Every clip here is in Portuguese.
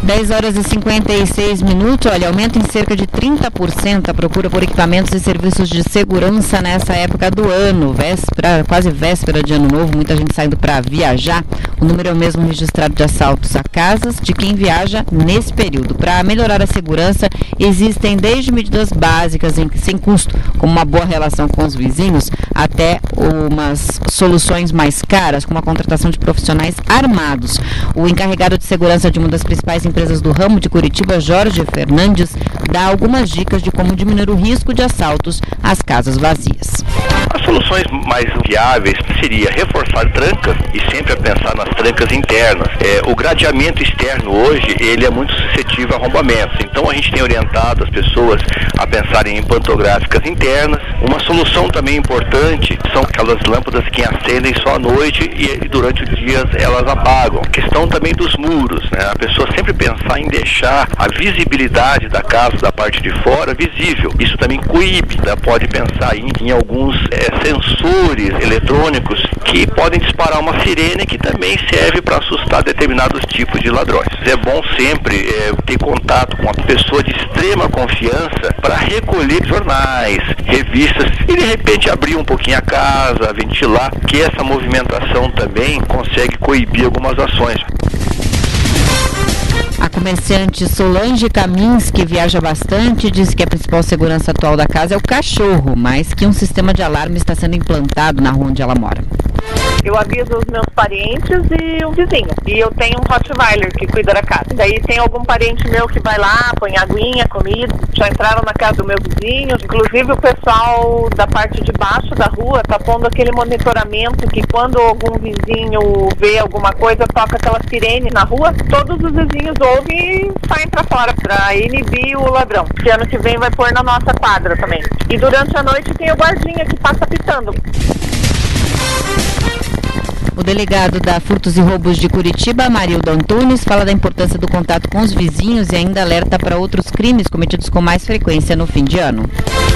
10 horas e 56 minutos. Olha, aumenta em cerca de 30% a procura por equipamentos e serviços de segurança nessa época do ano. Quase véspera de ano novo, muita gente saindo para viajar. O número é o mesmo registrado de assaltos a casas de quem viaja nesse período. Para melhorar a segurança, existem desde medidas básicas sem custo, como uma boa relação com os vizinhos, até umas soluções mais caras, como a contratação de profissionais armados. O encarregado de segurança de uma das principais empresas do ramo de Curitiba, Jorge Fernandes, dá algumas dicas de como diminuir o risco de assaltos às casas vazias. As soluções mais viáveis seria reforçar trancas e sempre a pensar nas trancas internas. O gradeamento externo hoje, ele é muito suscetível a arrombamentos. Então a gente tem orientado as pessoas a pensarem em pantográficas internas. Uma solução também importante são aquelas lâmpadas que acendem só à noite e durante o dia elas apagam. A questão também dos muros, né? A pessoa sempre pensar em deixar a visibilidade da casa, da parte de fora, visível. Isso também coíbe, né? Pode pensar em alguns sensores eletrônicos que podem disparar uma sirene que também serve para assustar determinados tipos de ladrões. É bom sempre ter contato com uma pessoa de extrema confiança para recolher jornais, revistas e de repente abrir um pouquinho a casa, ventilar, que essa movimentação também consegue coibir algumas ações. A comerciante Solange Kaminski viaja bastante e diz que a principal segurança atual da casa é o cachorro, mas que um sistema de alarme está sendo implantado na rua onde ela mora. Eu aviso os meus parentes e o vizinho. E eu tenho um Rottweiler que cuida da casa. Daí tem algum parente meu que vai lá, põe aguinha, comida. Já entraram na casa do meu vizinho. Inclusive o pessoal da parte de baixo da rua tá pondo aquele monitoramento que quando algum vizinho vê alguma coisa, toca aquela sirene na rua, todos os vizinhos ouvem e saem pra fora pra inibir o ladrão. Que ano que vem vai pôr na nossa quadra também. E durante a noite tem o guardinha que passa pitando. O delegado da Furtos e Roubos de Curitiba, Marildo Antunes, fala da importância do contato com os vizinhos e ainda alerta para outros crimes cometidos com mais frequência no fim de ano.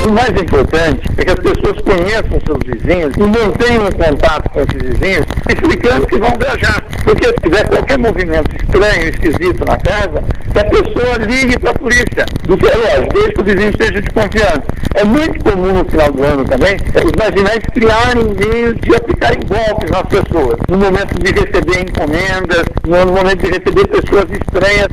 O mais importante é que as pessoas conheçam seus vizinhos e mantenham um contato com esses vizinhos, explicando que vão viajar. Porque se tiver qualquer movimento estranho, esquisito na casa, que a pessoa ligue para a polícia. Do que, lógico, desde que o vizinho esteja de confiança. É muito comum no final do ano também os marginais criarem meios de aplicarem golpes nas pessoas. No momento de receber encomendas, no momento de receber pessoas estranhas.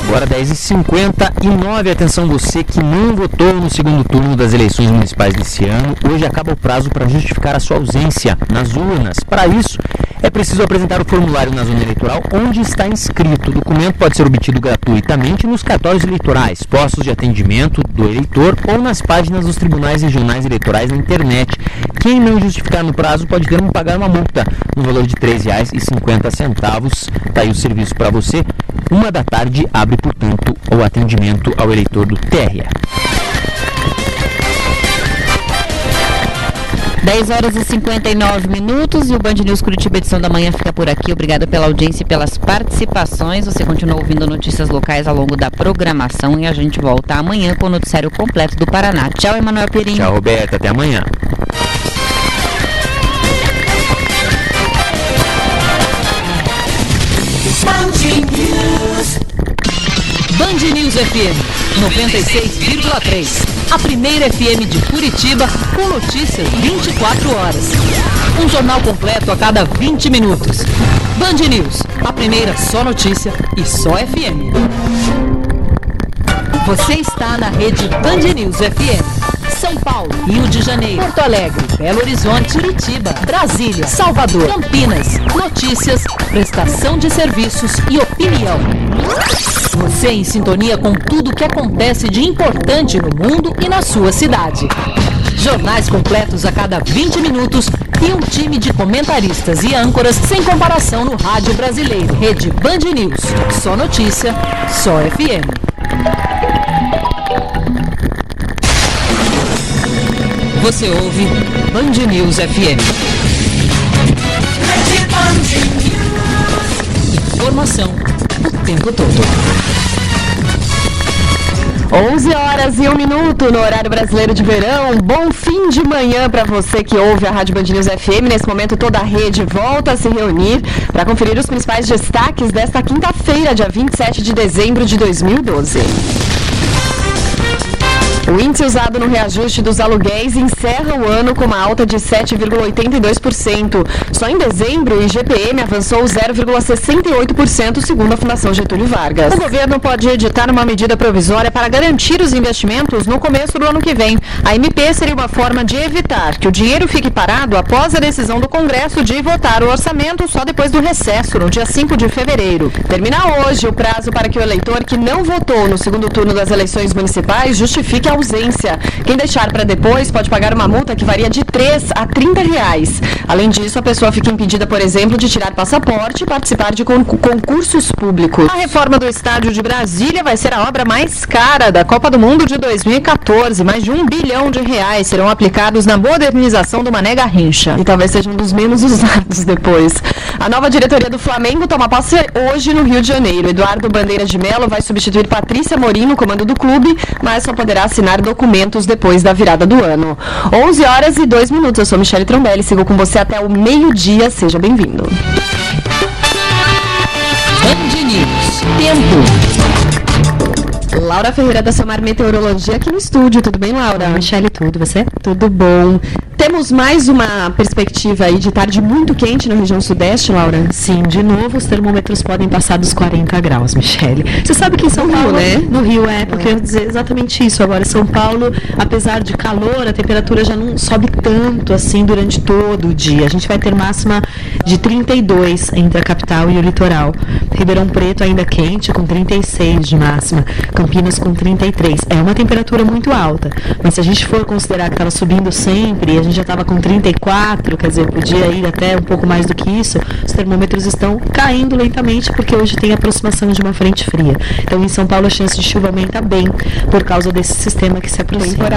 Agora 10h59, atenção você que não votou no segundo turno das eleições municipais desse ano, hoje acaba o prazo para justificar a sua ausência nas urnas. Para isso, é preciso apresentar o formulário na zona eleitoral onde está inscrito. O documento pode ser obtido gratuitamente nos cartórios eleitorais, postos de atendimento do eleitor ou nas páginas dos tribunais regionais eleitorais na internet. Quem não justificar no prazo pode ter que pagar uma multa no valor de R$ 3,50. Está aí o serviço para você. 13h abre, portanto, o atendimento ao eleitor do TRE. 10 horas e 59 minutos e o Band News Curitiba edição da manhã fica por aqui. Obrigada pela audiência e pelas participações. Você continua ouvindo notícias locais ao longo da programação e a gente volta amanhã com o noticiário completo do Paraná. Tchau, Emanuel Perim. Tchau, Roberta. Até amanhã. Band News FM 96,3. A primeira FM de Curitiba com notícias 24 horas. Um jornal completo a cada 20 minutos. Band News, a primeira só notícia e só FM. Você está na rede Band News FM. São Paulo, Rio de Janeiro, Porto Alegre, Belo Horizonte, Curitiba, Brasília, Salvador, Campinas. Notícias, prestação de serviços e opinião. Você em sintonia com tudo o que acontece de importante no mundo e na sua cidade. Jornais completos a cada 20 minutos e um time de comentaristas e âncoras sem comparação no rádio brasileiro. Rede Band News. Só notícia, só FM. Você ouve Band News FM. Informação o tempo todo. 11h01 no horário brasileiro de verão. Bom fim de manhã para você que ouve a Rádio Band News FM. Nesse momento toda a rede volta a se reunir para conferir os principais destaques desta quinta-feira, dia 27 de dezembro de 2012. O índice usado no reajuste dos aluguéis encerra o ano com uma alta de 7,82%. Só em dezembro, o IGPM avançou 0,68%, segundo a Fundação Getúlio Vargas. O governo pode editar uma medida provisória para garantir os investimentos no começo do ano que vem. A MP seria uma forma de evitar que o dinheiro fique parado após a decisão do Congresso de votar o orçamento só depois do recesso, no dia 5 de fevereiro. Termina hoje o prazo para que o eleitor que não votou no segundo turno das eleições municipais justifique a ausência. Quem deixar para depois pode pagar uma multa que varia de R$3 a R$30. Além disso, a pessoa fica impedida, por exemplo, de tirar passaporte e participar de concursos públicos. A reforma do estádio de Brasília vai ser a obra mais cara da Copa do Mundo de 2014. Mais de R$1 bilhão serão aplicados na modernização do Mané Garrincha. E talvez seja um dos menos usados depois. A nova diretoria do Flamengo toma posse hoje no Rio de Janeiro. Eduardo Bandeira de Mello vai substituir Patrícia Morim no comando do clube, mas só poderá assinar documentos depois da virada do ano. 11h02. Eu sou Michele Trombelli, sigo com você até o meio-dia. Seja bem-vindo. Band News. Tempo. Laura Ferreira da Somar Meteorologia aqui no estúdio. Tudo bem, Laura? Michele, tudo. Você? Tudo bom. Temos mais uma perspectiva aí de tarde muito quente na região sudeste, Laura? Sim, de novo os termômetros podem passar dos 40 graus, Michele. Você sabe que em São Paulo, né? No Rio, porque eu ia dizer exatamente isso. Agora, São Paulo, apesar de calor, a temperatura já não sobe tanto assim durante todo o dia. A gente vai ter máxima de 32 entre a capital e o litoral. Ribeirão Preto ainda quente, com 36 de máxima. Campinas com 33. É uma temperatura muito alta, mas se a gente for considerar que estava subindo sempre e a gente já estava com 34, quer dizer, podia ir até um pouco mais do que isso, os termômetros estão caindo lentamente porque hoje tem a aproximação de uma frente fria. Então, em São Paulo, a chance de chuva aumenta bem por causa desse sistema que se aproxima.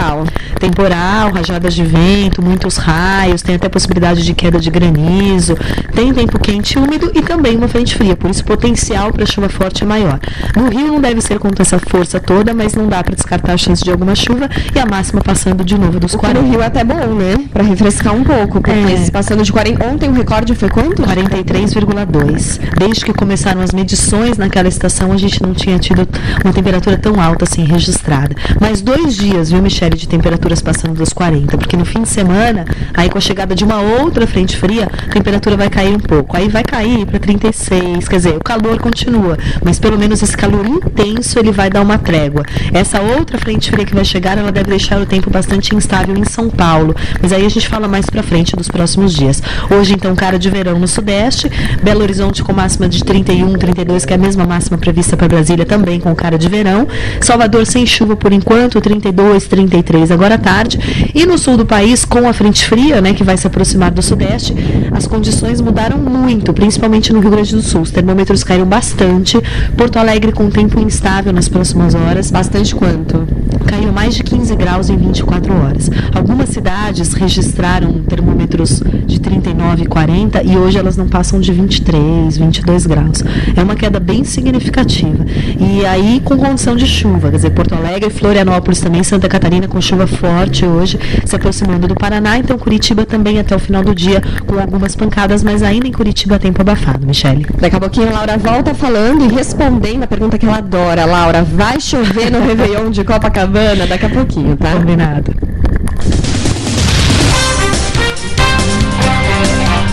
Temporal, rajadas de vento, muitos raios, tem até possibilidade de queda de granizo, tem tempo quente e úmido e também uma frente fria, por isso o potencial para chuva forte é maior. No Rio não deve ser com essa força toda, mas não dá para descartar a chance de alguma chuva e a máxima passando de novo dos 40. No Rio é até bom, né? Para refrescar um pouco, porque passando de 40. Ontem o recorde foi quanto? 43,2. Desde que começaram as medições naquela estação, a gente não tinha tido uma temperatura tão alta assim registrada. Mas 2 dias, viu, Michele, de temperaturas passando dos 40, porque no fim de semana, aí com a chegada de uma outra frente fria, a temperatura vai cair um pouco. Aí vai cair para 36, quer dizer, o calor continua, mas pelo menos esse calor intenso ele vai dar uma trégua. Essa outra frente fria que vai chegar, ela deve deixar o tempo bastante instável em São Paulo, mas aí a gente fala mais pra frente dos próximos dias. Hoje, então, cara de verão no sudeste, Belo Horizonte com máxima de 31, 32, que é a mesma máxima prevista para Brasília, também com cara de verão. Salvador sem chuva por enquanto, 32, 33 agora à tarde. E no sul do país, com a frente fria, né, que vai se aproximar do sudeste, as condições mudaram muito, principalmente no Rio Grande do Sul. Os termômetros caíram bastante. Porto Alegre com tempo instável nas próximas horas. Bastante quanto? Caiu mais de 15 graus em 24 horas. Algumas cidades registraram termômetros de 39 e 40 e hoje elas não passam de 23, 22 graus. É uma queda bem significativa. E aí com condição de chuva, quer dizer, Porto Alegre, Florianópolis também, Santa Catarina com chuva forte hoje, se aproximando do Paraná. Então Curitiba também até o final do dia com algumas pancadas, mas ainda em Curitiba tempo abafado, Michele. Daqui a pouquinho a Laura volta falando e respondendo a pergunta que ela adora. Laura, vai chover no Réveillon de Copacabana? Daqui a pouquinho, tá? Combinado.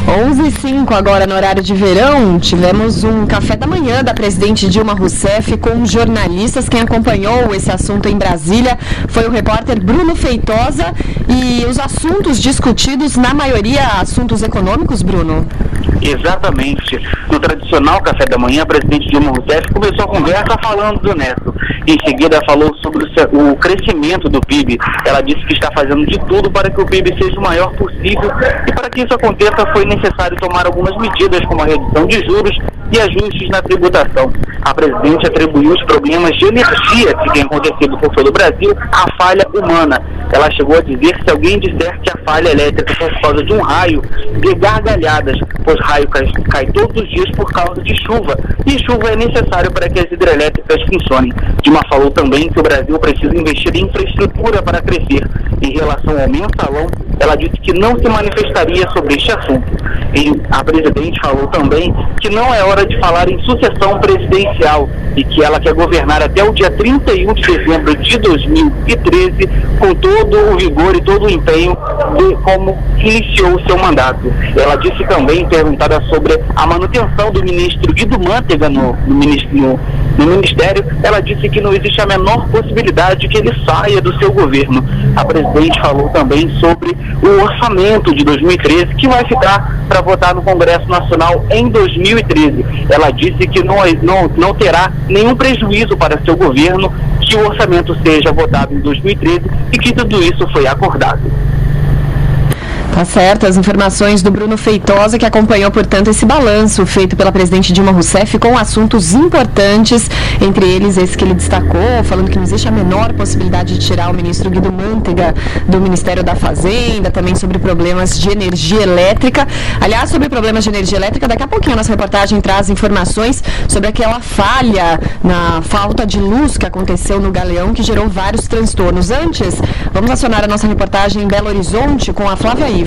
11h05 agora no horário de verão, tivemos um café da manhã da presidente Dilma Rousseff com jornalistas. Quem acompanhou esse assunto em Brasília foi o repórter Bruno Feitosa e os assuntos discutidos, na maioria, assuntos econômicos, Bruno? Exatamente. No tradicional café da manhã, a presidente Dilma Rousseff começou a conversa falando do neto. Em seguida, falou sobre o crescimento do PIB. Ela disse que está fazendo de tudo para que o PIB seja o maior possível e para que isso aconteça foi necessário tomar algumas medidas, como a redução de juros e ajustes na tributação. A presidente atribuiu os problemas de energia que têm acontecido por todo o Brasil à falha humana. Ela chegou a dizer que se alguém disser que a falha elétrica foi por causa de um raio, de gargalhadas, pois raio cai todos os dias por causa de chuva, e chuva é necessário para que as hidrelétricas funcionem. Dilma falou também que o Brasil precisa investir em infraestrutura para crescer. Em relação ao mensalão, ela disse que não se manifestaria sobre este assunto. E a presidente falou também que não é hora de falar em sucessão presidencial e que ela quer governar até o dia 31 de dezembro de 2013 com todo o vigor e todo o empenho de como iniciou o seu mandato. Ela disse também, perguntada sobre a manutenção do ministro Guido Mantega no Ministério, ela disse que não existe a menor possibilidade de que ele saia do seu governo. A presidente falou também sobre o orçamento de 2013, que vai ficar para votar no Congresso Nacional em 2013. Ela disse que não terá nenhum prejuízo para seu governo que o orçamento seja votado em 2013 e que tudo isso foi acordado. Tá certo, as informações do Bruno Feitosa, que acompanhou, portanto, esse balanço feito pela presidente Dilma Rousseff com assuntos importantes, entre eles esse que ele destacou, falando que não existe a menor possibilidade de tirar o ministro Guido Mantega do Ministério da Fazenda, também sobre problemas de energia elétrica. Aliás, sobre problemas de energia elétrica, daqui a pouquinho a nossa reportagem traz informações sobre aquela falha na falta de luz que aconteceu no Galeão, que gerou vários transtornos. Antes, vamos acionar a nossa reportagem em Belo Horizonte com a Flávia Ivo.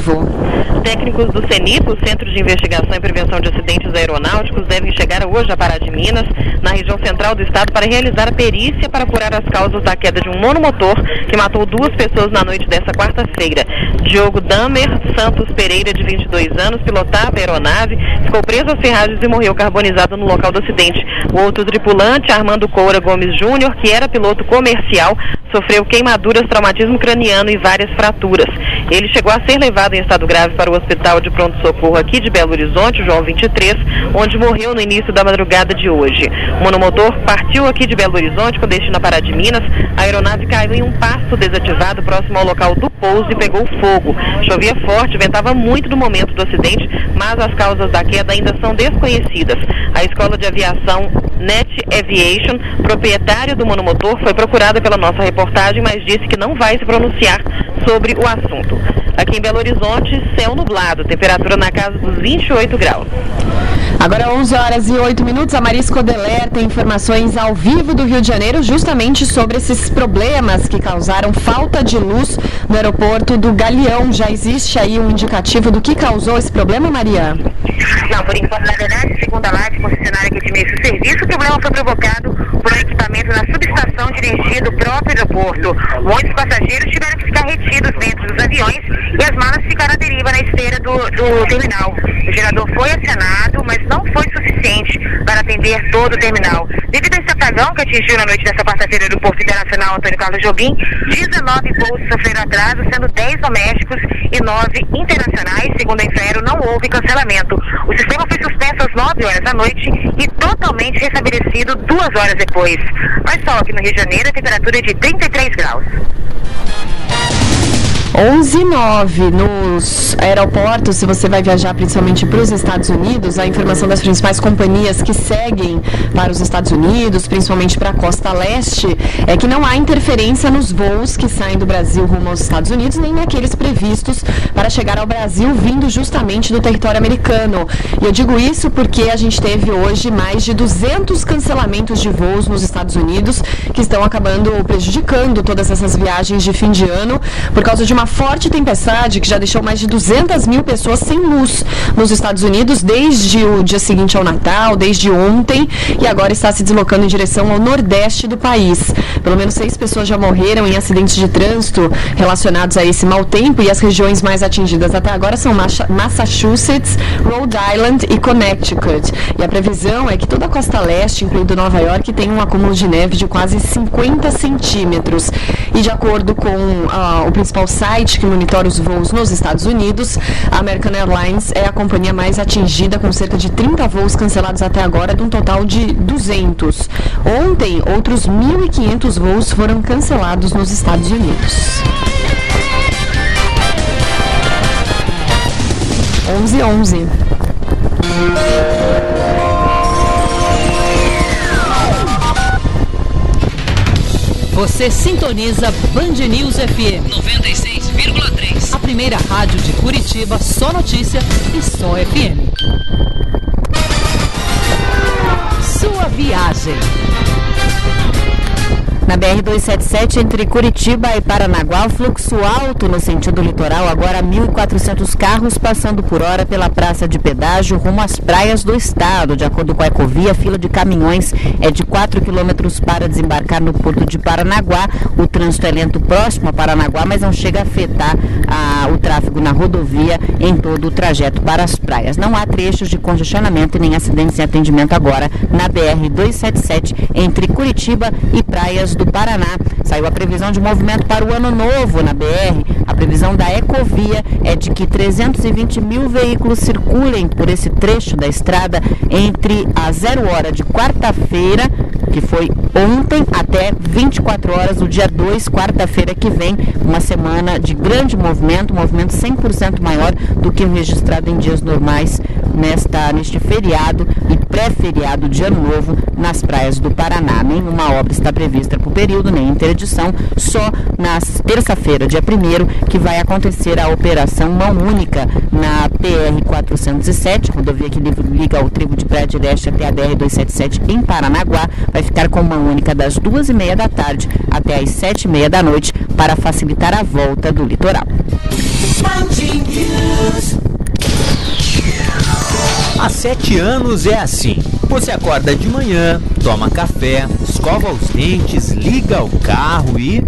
Técnicos do CENIP, o Centro de Investigação e Prevenção de Acidentes Aeronáuticos, devem chegar hoje a Pará de Minas, na região central do estado, para realizar a perícia para apurar as causas da queda de um monomotor que matou 2 pessoas na noite desta quarta-feira. Diogo Damer Santos Pereira, de 22 anos, pilotava a aeronave, ficou preso às ferragens e morreu carbonizado no local do acidente. O outro tripulante, Armando Coura Gomes Júnior, que era piloto comercial, sofreu queimaduras, traumatismo craniano e várias fraturas. Ele chegou a ser levado em estado grave para o Hospital de Pronto-Socorro aqui de Belo Horizonte, João 23, onde morreu no início da madrugada de hoje. O monomotor partiu aqui de Belo Horizonte com destino a Pará de Minas. A aeronave caiu em um pasto desativado próximo ao local do pouso e pegou fogo. Chovia forte, ventava muito no momento do acidente, mas as causas da queda ainda são desconhecidas. A escola de aviação Net Aviation, proprietária do monomotor, foi procurada pela nossa reportagem, mas disse que não vai se pronunciar sobre o assunto. Aqui em Belo Horizonte, céu nublado, temperatura na casa dos 28 graus. Agora 11 horas e 8 minutos, a Marisco Deler tem informações ao vivo do Rio de Janeiro justamente sobre esses problemas que causaram falta de luz no aeroporto do Galeão. Já existe aí um indicativo do que causou esse problema, Maria? Não, por enquanto, na verdade, segundo a LAT, concessionária que administra o serviço, o problema foi provocado por um equipamento na subestação de energia do próprio aeroporto. Muitos passageiros tiveram que ficar retidos dentro dos aviões e as malas ficaram à deriva na esteira do terminal. O gerador foi acionado, mas não foi suficiente para atender todo o terminal. Devido a esse apagão que atingiu na noite desta quarta-feira o Aeroporto Internacional Antônio Carlos Jobim, 19 voos sofreram atraso, sendo 10 domésticos e 9 internacionais. Segundo a Infraero, não houve cancelamento. O sistema foi suspenso às 9 horas da noite e totalmente restabelecido 2 horas depois. Mas só aqui no Rio de Janeiro a temperatura é de 33 graus. 11:09 nos aeroportos, se você vai viajar principalmente para os Estados Unidos, a informação das principais companhias que seguem para os Estados Unidos, principalmente para a costa leste, é que não há interferência nos voos que saem do Brasil rumo aos Estados Unidos, nem naqueles previstos para chegar ao Brasil vindo justamente do território americano. E eu digo isso porque a gente teve hoje mais de 200 cancelamentos de voos nos Estados Unidos que estão acabando prejudicando todas essas viagens de fim de ano por causa de uma forte tempestade que já deixou mais de 200 mil pessoas sem luz nos Estados Unidos desde o dia seguinte ao Natal, desde ontem, e agora está se deslocando em direção ao nordeste do país. Pelo menos 6 pessoas já morreram em acidentes de trânsito relacionados a esse mau tempo, e as regiões mais atingidas até agora são Massachusetts, Rhode Island e Connecticut. E a previsão é que toda a costa leste, incluindo Nova York, tem um acúmulo de neve de quase 50 centímetros. E de acordo com o principal site que monitora os voos nos Estados Unidos, a American Airlines é a companhia mais atingida, com cerca de 30 voos cancelados até agora, de um total de 200. Ontem, outros 1.500 voos foram cancelados nos Estados Unidos. 11:11. Você sintoniza Band News FM 96,3. A primeira rádio de Curitiba, só notícia e só FM. Sua viagem. Na BR-277, entre Curitiba e Paranaguá, fluxo alto no sentido litoral, agora 1.400 carros passando por hora pela praça de pedágio rumo às praias do estado. De acordo com a Ecovia, a fila de caminhões é de 4 quilômetros para desembarcar no porto de Paranaguá. O trânsito é lento próximo a Paranaguá, mas não chega a afetar o tráfego na rodovia em todo o trajeto para as praias. Não há trechos de congestionamento e nem acidentes em atendimento agora na BR-277, entre Curitiba e praias do Paraná. Saiu a previsão de movimento para o ano novo na BR. A previsão da Ecovia é de que 320 mil veículos circulem por esse trecho da estrada entre a 0 hora de quarta-feira, que foi ontem, até 24 horas do dia 2, quarta-feira que vem. Uma semana de grande movimento 100% maior do que o registrado em dias normais neste feriado e pré-feriado de Ano Novo nas praias do Paraná. Nenhuma obra está prevista para o período, nem interdição, só na terça-feira, dia 1º, que vai acontecer a operação Mão Única na PR-407, rodovia que liga o trevo de Praia de Leste até a BR-277 em Paranaguá. Vai ficar com Mão Única das 2h30 da tarde até as 7h30 da noite para facilitar a volta do litoral. Há 7 anos é assim. Você acorda de manhã, toma café, escova os dentes, liga o carro e...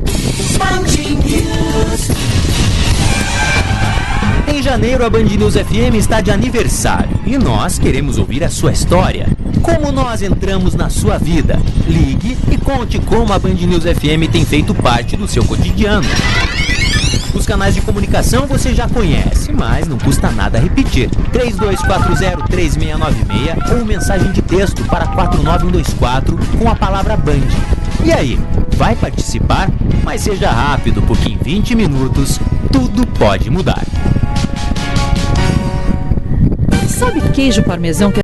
Em janeiro, a Band News FM está de aniversário e nós queremos ouvir a sua história. Como nós entramos na sua vida? Ligue e conte como a Band News FM tem feito parte do seu cotidiano. Os canais de comunicação você já conhece, mas não custa nada repetir. 3240-3696 ou mensagem de texto para 49124 com a palavra Band. E aí, vai participar? Mas seja rápido, porque em 20 minutos tudo pode mudar. Sabe queijo parmesão que